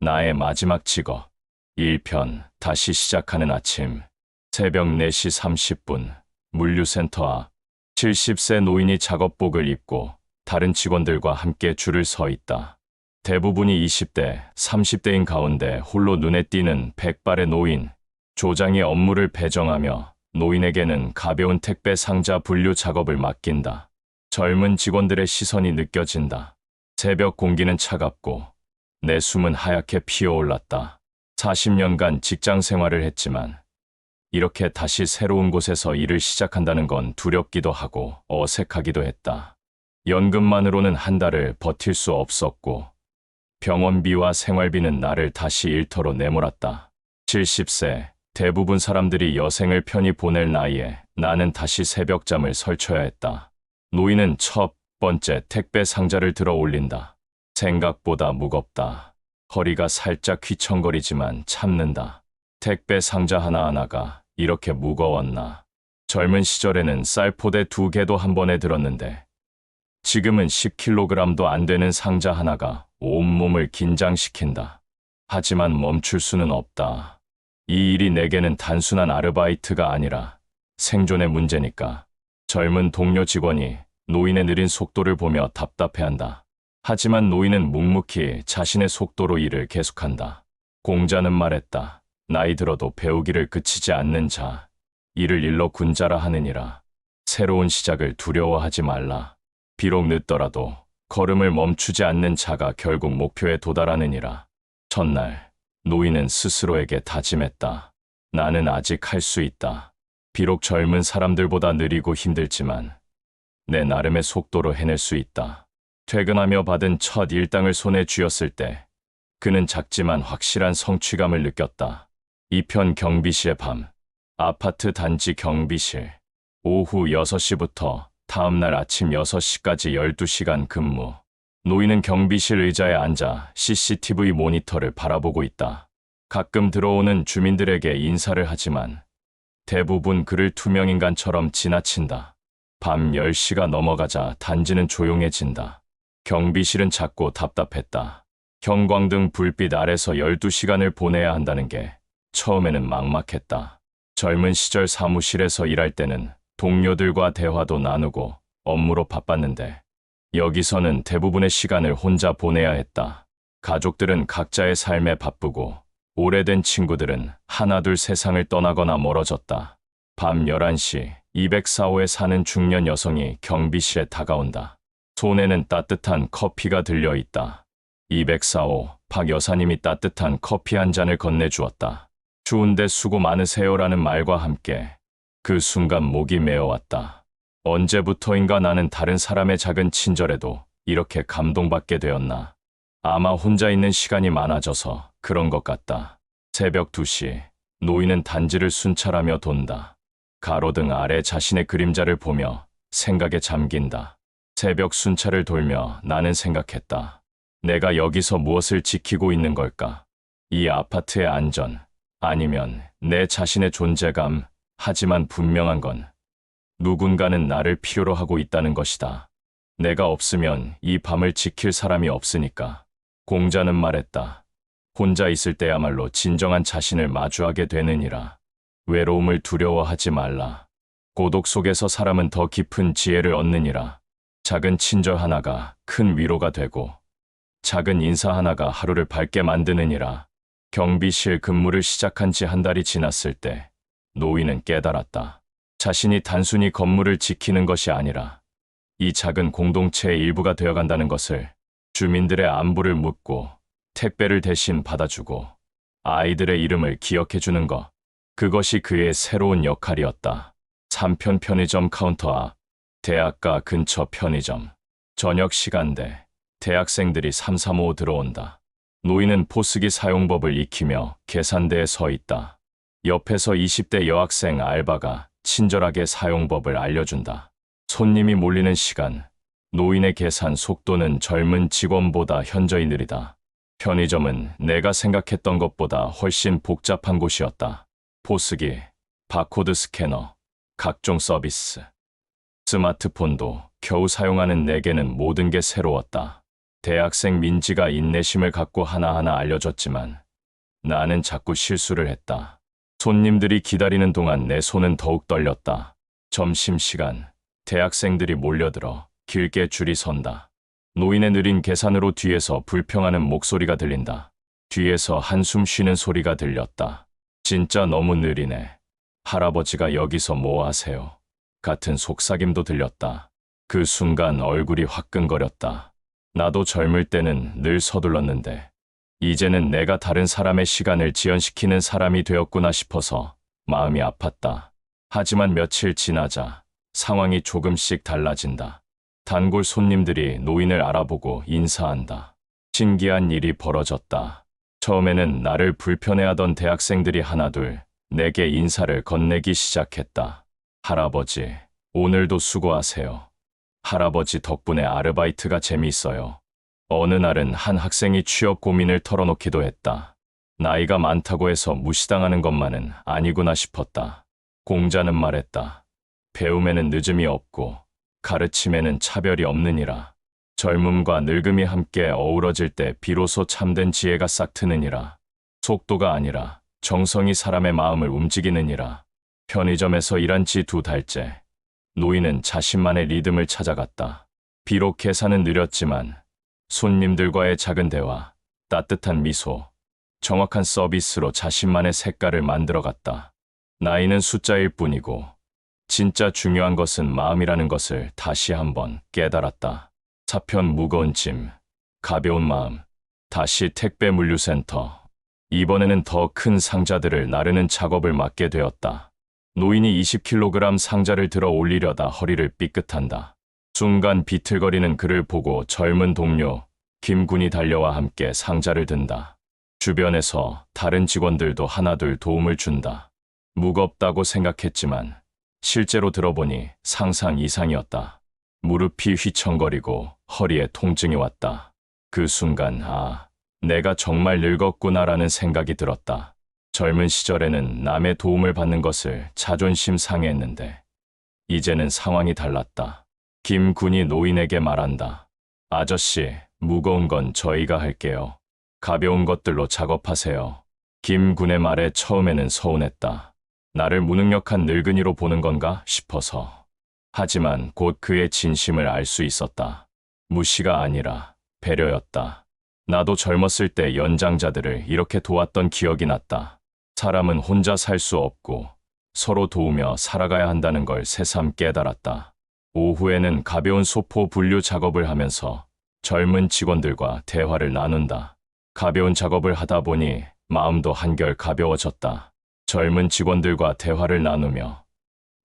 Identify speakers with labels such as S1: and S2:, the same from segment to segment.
S1: 나의 마지막 직업. 1편. 다시 시작하는 아침. 새벽 4시 30분. 물류센터 앞. 70세 노인이 작업복을 입고 다른 직원들과 함께 줄을 서 있다. 대부분이 20대, 30대인 가운데 홀로 눈에 띄는 백발의 노인. 조장이 업무를 배정하며 노인에게는 가벼운 택배 상자 분류 작업을 맡긴다. 젊은 직원들의 시선이 느껴진다. 새벽 공기는 차갑고 내 숨은 하얗게 피어올랐다. 40년간 직장 생활을 했지만 이렇게 다시 새로운 곳에서 일을 시작한다는 건 두렵기도 하고 어색하기도 했다. 연금만으로는 한 달을 버틸 수 없었고 병원비와 생활비는 나를 다시 일터로 내몰았다. 70세, 대부분 사람들이 여생을 편히 보낼 나이에 나는 다시 새벽잠을 설쳐야 했다. 노인은 첫 번째 택배 상자를 들어 올린다. 생각보다 무겁다. 허리가 살짝 휘청거리지만 참는다. 택배 상자 하나하나가 이렇게 무거웠나. 젊은 시절에는 쌀포대 2개도 한 번에 들었는데 지금은 10kg도 안 되는 상자 하나가 온몸을 긴장시킨다. 하지만 멈출 수는 없다. 이 일이 내게는 단순한 아르바이트가 아니라 생존의 문제니까. 젊은 동료 직원이 노인의 느린 속도를 보며 답답해한다. 하지만 노인은 묵묵히 자신의 속도로 일을 계속한다. 공자는 말했다. 나이 들어도 배우기를 그치지 않는 자, 이를 일러 군자라 하느니라. 새로운 시작을 두려워하지 말라. 비록 늦더라도 걸음을 멈추지 않는 자가 결국 목표에 도달하느니라. 첫날, 노인은 스스로에게 다짐했다. 나는 아직 할 수 있다. 비록 젊은 사람들보다 느리고 힘들지만 내 나름의 속도로 해낼 수 있다. 퇴근하며 받은 첫 일당을 손에 쥐었을 때 그는 작지만 확실한 성취감을 느꼈다. 2편 경비실의 밤. 아파트 단지 경비실. 오후 6시부터 다음날 아침 6시까지 12시간 근무. 노인은 경비실 의자에 앉아 CCTV 모니터를 바라보고 있다. 가끔 들어오는 주민들에게 인사를 하지만 대부분 그를 투명인간처럼 지나친다. 밤 10시가 넘어가자 단지는 조용해진다. 경비실은 작고 답답했다. 형광등 불빛 아래서 12시간을 보내야 한다는 게 처음에는 막막했다. 젊은 시절 사무실에서 일할 때는 동료들과 대화도 나누고 업무로 바빴는데 여기서는 대부분의 시간을 혼자 보내야 했다. 가족들은 각자의 삶에 바쁘고 오래된 친구들은 하나둘 세상을 떠나거나 멀어졌다. 밤 11시 204호에 사는 중년 여성이 경비실에 다가온다. 손에는 따뜻한 커피가 들려있다. 204호, 박 여사님이 따뜻한 커피 한 잔을 건네주었다. 추운데 수고 많으세요라는 말과 함께 그 순간 목이 메어왔다. 언제부터인가 나는 다른 사람의 작은 친절에도 이렇게 감동받게 되었나. 아마 혼자 있는 시간이 많아져서 그런 것 같다. 새벽 2시, 노인은 단지를 순찰하며 돈다. 가로등 아래 자신의 그림자를 보며 생각에 잠긴다. 새벽 순찰을 돌며 나는 생각했다. 내가 여기서 무엇을 지키고 있는 걸까? 이 아파트의 안전, 아니면 내 자신의 존재감. 하지만 분명한 건 누군가는 나를 필요로 하고 있다는 것이다. 내가 없으면 이 밤을 지킬 사람이 없으니까. 공자는 말했다. 혼자 있을 때야말로 진정한 자신을 마주하게 되느니라. 외로움을 두려워하지 말라. 고독 속에서 사람은 더 깊은 지혜를 얻느니라. 작은 친절 하나가 큰 위로가 되고 작은 인사 하나가 하루를 밝게 만드느니라. 경비실 근무를 시작한 지 한 달이 지났을 때 노인은 깨달았다. 자신이 단순히 건물을 지키는 것이 아니라 이 작은 공동체의 일부가 되어간다는 것을. 주민들의 안부를 묻고 택배를 대신 받아주고 아이들의 이름을 기억해주는 것. 그것이 그의 새로운 역할이었다. 3편 편의점 카운터 앞. 대학가 근처 편의점. 저녁 시간대. 대학생들이 삼삼오오 들어온다. 노인은 포스기 사용법을 익히며 계산대에 서 있다. 옆에서 20대 여학생 알바가 친절하게 사용법을 알려준다. 손님이 몰리는 시간. 노인의 계산 속도는 젊은 직원보다 현저히 느리다. 편의점은 내가 생각했던 것보다 훨씬 복잡한 곳이었다. 포스기, 바코드 스캐너, 각종 서비스. 스마트폰도 겨우 사용하는 내게는 모든 게 새로웠다. 대학생 민지가 인내심을 갖고 하나하나 알려줬지만 나는 자꾸 실수를 했다. 손님들이 기다리는 동안 내 손은 더욱 떨렸다. 점심시간, 대학생들이 몰려들어 길게 줄이 선다. 노인의 느린 계산으로 뒤에서 불평하는 목소리가 들린다. 뒤에서 한숨 쉬는 소리가 들렸다. 진짜 너무 느리네. 할아버지가 여기서 뭐 하세요? 같은 속삭임도 들렸다. 그 순간 얼굴이 화끈거렸다. 나도 젊을 때는 늘 서둘렀는데 이제는 내가 다른 사람의 시간을 지연시키는 사람이 되었구나 싶어서 마음이 아팠다. 하지만 며칠 지나자 상황이 조금씩 달라진다. 단골 손님들이 노인을 알아보고 인사한다. 신기한 일이 벌어졌다. 처음에는 나를 불편해하던 대학생들이 하나둘 내게 인사를 건네기 시작했다. 할아버지, 오늘도 수고하세요. 할아버지 덕분에 아르바이트가 재미있어요. 어느 날은 한 학생이 취업 고민을 털어놓기도 했다. 나이가 많다고 해서 무시당하는 것만은 아니구나 싶었다. 공자는 말했다. 배움에는 늦음이 없고 가르침에는 차별이 없느니라. 젊음과 늙음이 함께 어우러질 때 비로소 참된 지혜가 싹 트느니라. 속도가 아니라 정성이 사람의 마음을 움직이느니라. 편의점에서 일한 지 2달째. 노인은 자신만의 리듬을 찾아갔다. 비록 계산은 느렸지만 손님들과의 작은 대화, 따뜻한 미소, 정확한 서비스로 자신만의 색깔을 만들어갔다. 나이는 숫자일 뿐이고 진짜 중요한 것은 마음이라는 것을 다시 한번 깨달았다. 사편 무거운 짐, 가벼운 마음, 다시 택배 물류센터. 이번에는 더 큰 상자들을 나르는 작업을 맡게 되었다. 노인이 20kg 상자를 들어 올리려다 허리를 삐끗한다. 순간 비틀거리는 그를 보고 젊은 동료 김군이 달려와 함께 상자를 든다. 주변에서 다른 직원들도 하나둘 도움을 준다. 무겁다고 생각했지만 실제로 들어보니 상상 이상이었다. 무릎이 휘청거리고 허리에 통증이 왔다. 그 순간 내가 정말 늙었구나라는 생각이 들었다. 젊은 시절에는 남의 도움을 받는 것을 자존심 상해했는데 이제는 상황이 달랐다. 김군이 노인에게 말한다. 아저씨, 무거운 건 저희가 할게요. 가벼운 것들로 작업하세요. 김군의 말에 처음에는 서운했다. 나를 무능력한 늙은이로 보는 건가 싶어서. 하지만 곧 그의 진심을 알 수 있었다. 무시가 아니라 배려였다. 나도 젊었을 때 연장자들을 이렇게 도왔던 기억이 났다. 사람은 혼자 살 수 없고 서로 도우며 살아가야 한다는 걸 새삼 깨달았다. 오후에는 가벼운 소포 분류 작업을 하면서 젊은 직원들과 대화를 나눈다. 가벼운 작업을 하다 보니 마음도 한결 가벼워졌다. 젊은 직원들과 대화를 나누며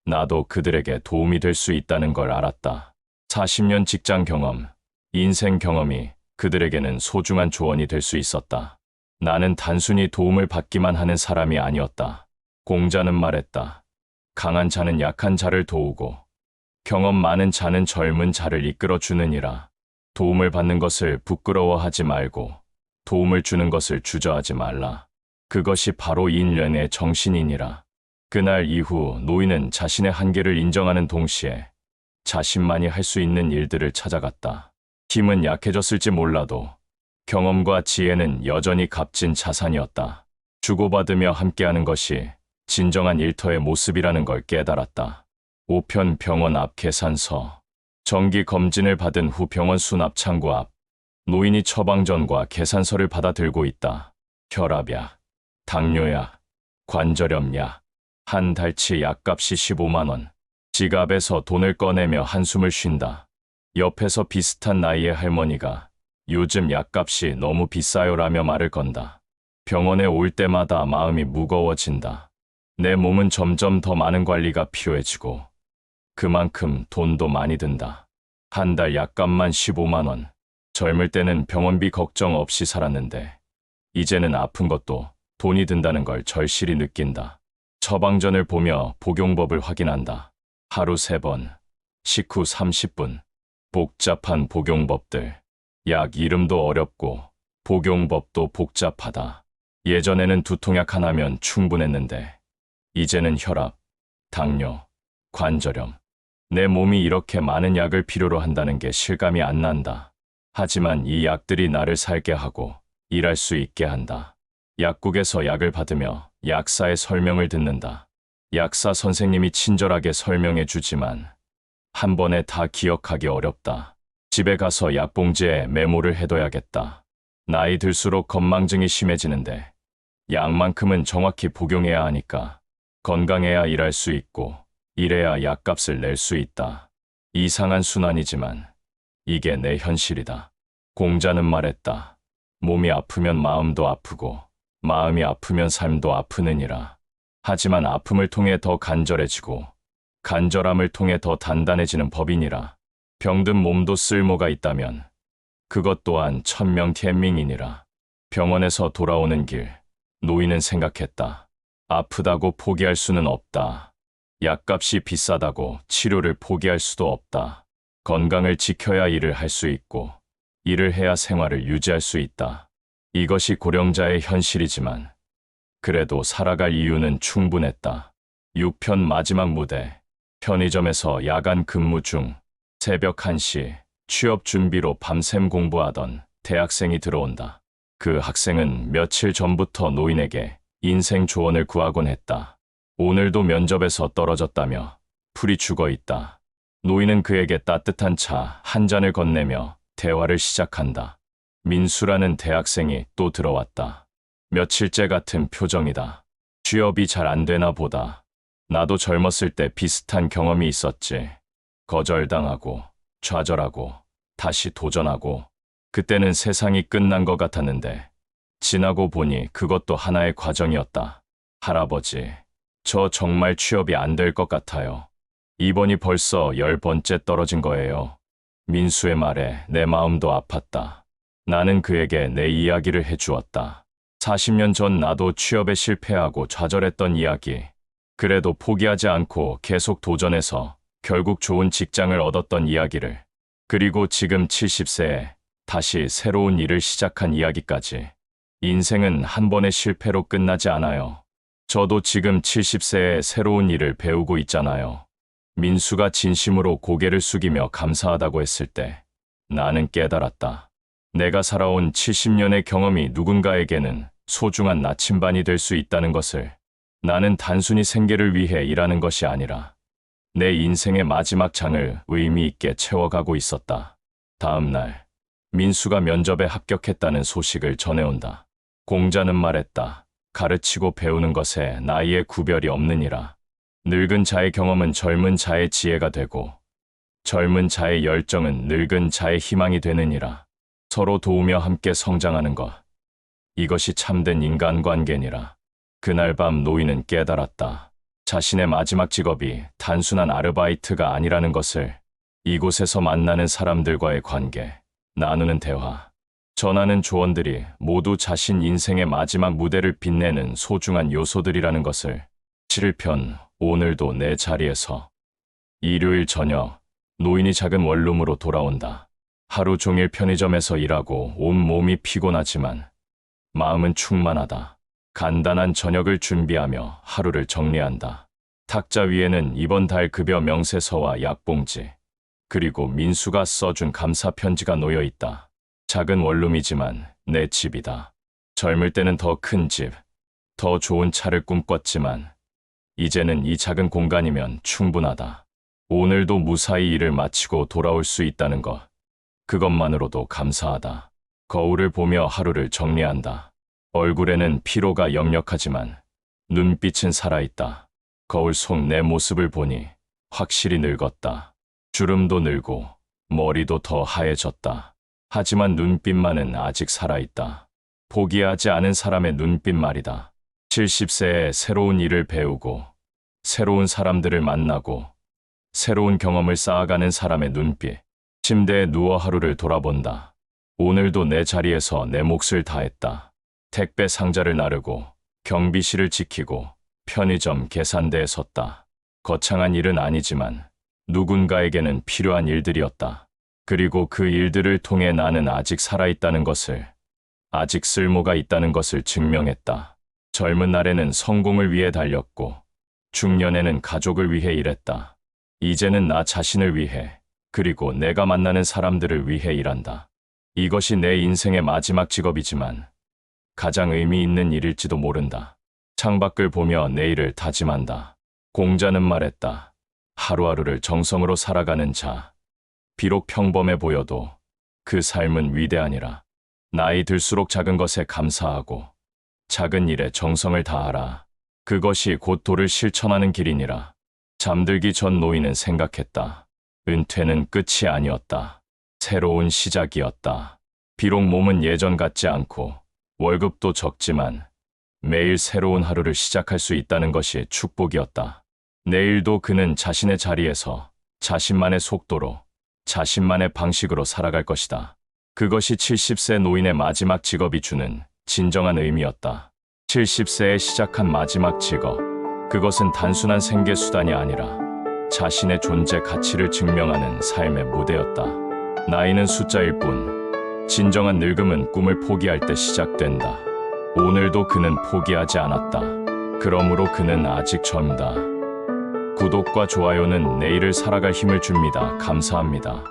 S1: 나도 그들에게 도움이 될 수 있다는 걸 알았다. 40년 직장 경험, 인생 경험이 그들에게는 소중한 조언이 될 수 있었다. 나는 단순히 도움을 받기만 하는 사람이 아니었다. 공자는 말했다. 강한 자는 약한 자를 도우고 경험 많은 자는 젊은 자를 이끌어 주느니라. 도움을 받는 것을 부끄러워하지 말고 도움을 주는 것을 주저하지 말라. 그것이 바로 인연의 정신이니라. 그날 이후 노인은 자신의 한계를 인정하는 동시에 자신만이 할 수 있는 일들을 찾아갔다. 힘은 약해졌을지 몰라도 경험과 지혜는 여전히 값진 자산이었다. 주고받으며 함께하는 것이 진정한 일터의 모습이라는 걸 깨달았다. 오편 병원 앞 계산서. 정기 검진을 받은 후 병원 수납 창구 앞. 노인이 처방전과 계산서를 받아 들고 있다. 혈압약, 당뇨약, 관절염약. 한 달치 약값이 15만 원. 지갑에서 돈을 꺼내며 한숨을 쉰다. 옆에서 비슷한 나이의 할머니가 요즘 약값이 너무 비싸요라며 말을 건다. 병원에 올 때마다 마음이 무거워진다. 내 몸은 점점 더 많은 관리가 필요해지고 그만큼 돈도 많이 든다. 한 달 약값만 15만 원. 젊을 때는 병원비 걱정 없이 살았는데 이제는 아픈 것도 돈이 든다는 걸 절실히 느낀다. 처방전을 보며 복용법을 확인한다. 하루 3번, 식후 30분. 복잡한 복용법들. 약 이름도 어렵고 복용법도 복잡하다. 예전에는 두통약 하나면 충분했는데 이제는 혈압, 당뇨, 관절염. 내 몸이 이렇게 많은 약을 필요로 한다는 게 실감이 안 난다. 하지만 이 약들이 나를 살게 하고 일할 수 있게 한다. 약국에서 약을 받으며 약사의 설명을 듣는다. 약사 선생님이 친절하게 설명해 주지만 한 번에 다 기억하기 어렵다. 집에 가서 약봉지에 메모를 해둬야겠다. 나이 들수록 건망증이 심해지는데 약만큼은 정확히 복용해야 하니까 건강해야 일할 수 있고 일해야 약값을 낼 수 있다. 이상한 순환이지만 이게 내 현실이다. 공자는 말했다. 몸이 아프면 마음도 아프고 마음이 아프면 삶도 아프느니라. 하지만 아픔을 통해 더 간절해지고 간절함을 통해 더 단단해지는 법이니라. 병든 몸도 쓸모가 있다면 그것 또한 천명태명이니라. 병원에서 돌아오는 길, 노인은 생각했다. 아프다고 포기할 수는 없다. 약값이 비싸다고 치료를 포기할 수도 없다. 건강을 지켜야 일을 할 수 있고 일을 해야 생활을 유지할 수 있다. 이것이 고령자의 현실이지만 그래도 살아갈 이유는 충분했다. 6편 마지막 무대. 편의점에서 야간 근무 중 새벽 1시 취업 준비로 밤샘 공부하던 대학생이 들어온다. 그 학생은 며칠 전부터 노인에게 인생 조언을 구하곤 했다. 오늘도 면접에서 떨어졌다며 풀이 죽어 있다. 노인은 그에게 따뜻한 차 한 잔을 건네며 대화를 시작한다. 민수라는 대학생이 또 들어왔다. 며칠째 같은 표정이다. 취업이 잘 안 되나 보다. 나도 젊었을 때 비슷한 경험이 있었지. 거절당하고 좌절하고 다시 도전하고 그때는 세상이 끝난 것 같았는데 지나고 보니 그것도 하나의 과정이었다. 할아버지, 저 정말 취업이 안 될 것 같아요. 이번이 벌써 10번째 떨어진 거예요. 민수의 말에 내 마음도 아팠다. 나는 그에게 내 이야기를 해주었다. 40년 전 나도 취업에 실패하고 좌절했던 이야기. 그래도 포기하지 않고 계속 도전해서 결국 좋은 직장을 얻었던 이야기를. 그리고 지금 70세에 다시 새로운 일을 시작한 이야기까지. 인생은 한 번의 실패로 끝나지 않아요. 저도 지금 70세에 새로운 일을 배우고 있잖아요. 민수가 진심으로 고개를 숙이며 감사하다고 했을 때 나는 깨달았다. 내가 살아온 70년의 경험이 누군가에게는 소중한 나침반이 될 수 있다는 것을. 나는 단순히 생계를 위해 일하는 것이 아니라 내 인생의 마지막 장을 의미 있게 채워가고 있었다. 다음 날, 민수가 면접에 합격했다는 소식을 전해온다. 공자는 말했다. 가르치고 배우는 것에 나이의 구별이 없느니라. 늙은 자의 경험은 젊은 자의 지혜가 되고 젊은 자의 열정은 늙은 자의 희망이 되느니라. 서로 도우며 함께 성장하는 것. 이것이 참된 인간관계니라. 그날 밤 노인은 깨달았다. 자신의 마지막 직업이 단순한 아르바이트가 아니라는 것을. 이곳에서 만나는 사람들과의 관계, 나누는 대화, 전하는 조언들이 모두 자신 인생의 마지막 무대를 빛내는 소중한 요소들이라는 것을. 7편, 오늘도 내 자리에서. 일요일 저녁, 노인이 작은 원룸으로 돌아온다. 하루 종일 편의점에서 일하고 온몸이 피곤하지만 마음은 충만하다. 간단한 저녁을 준비하며 하루를 정리한다. 탁자 위에는 이번 달 급여 명세서와 약봉지, 그리고 민수가 써준 감사 편지가 놓여 있다. 작은 원룸이지만 내 집이다. 젊을 때는 더 큰 집, 더 좋은 차를 꿈꿨지만 이제는 이 작은 공간이면 충분하다. 오늘도 무사히 일을 마치고 돌아올 수 있다는 것, 그것만으로도 감사하다. 거울을 보며 하루를 정리한다. 얼굴에는 피로가 역력하지만 눈빛은 살아있다. 거울 속 내 모습을 보니 확실히 늙었다. 주름도 늘고 머리도 더 하얘졌다. 하지만 눈빛만은 아직 살아있다. 포기하지 않은 사람의 눈빛 말이다. 70세에 새로운 일을 배우고 새로운 사람들을 만나고 새로운 경험을 쌓아가는 사람의 눈빛. 침대에 누워 하루를 돌아본다. 오늘도 내 자리에서 내 몫을 다했다. 택배 상자를 나르고 경비실을 지키고 편의점 계산대에 섰다. 거창한 일은 아니지만 누군가에게는 필요한 일들이었다. 그리고 그 일들을 통해 나는 아직 살아있다는 것을, 아직 쓸모가 있다는 것을 증명했다. 젊은 날에는 성공을 위해 달렸고 중년에는 가족을 위해 일했다. 이제는 나 자신을 위해, 그리고 내가 만나는 사람들을 위해 일한다. 이것이 내 인생의 마지막 직업이지만 가장 의미 있는 일일지도 모른다. 창밖을 보며 내일을 다짐한다. 공자는 말했다. 하루하루를 정성으로 살아가는 자. 비록 평범해 보여도 그 삶은 위대하니라. 나이 들수록 작은 것에 감사하고 작은 일에 정성을 다하라. 그것이 곧 도를 실천하는 길이니라. 잠들기 전 노인은 생각했다. 은퇴는 끝이 아니었다. 새로운 시작이었다. 비록 몸은 예전 같지 않고 월급도 적지만 매일 새로운 하루를 시작할 수 있다는 것이 축복이었다. 내일도 그는 자신의 자리에서 자신만의 속도로 자신만의 방식으로 살아갈 것이다. 그것이 70세 노인의 마지막 직업이 주는 진정한 의미였다. 70세에 시작한 마지막 직업. 그것은 단순한 생계수단이 아니라 자신의 존재 가치를 증명하는 삶의 무대였다. 나이는 숫자일 뿐, 진정한 늙음은 꿈을 포기할 때 시작된다. 오늘도 그는 포기하지 않았다. 그러므로 그는 아직 젊다. 구독과 좋아요는 내일을 살아갈 힘을 줍니다. 감사합니다.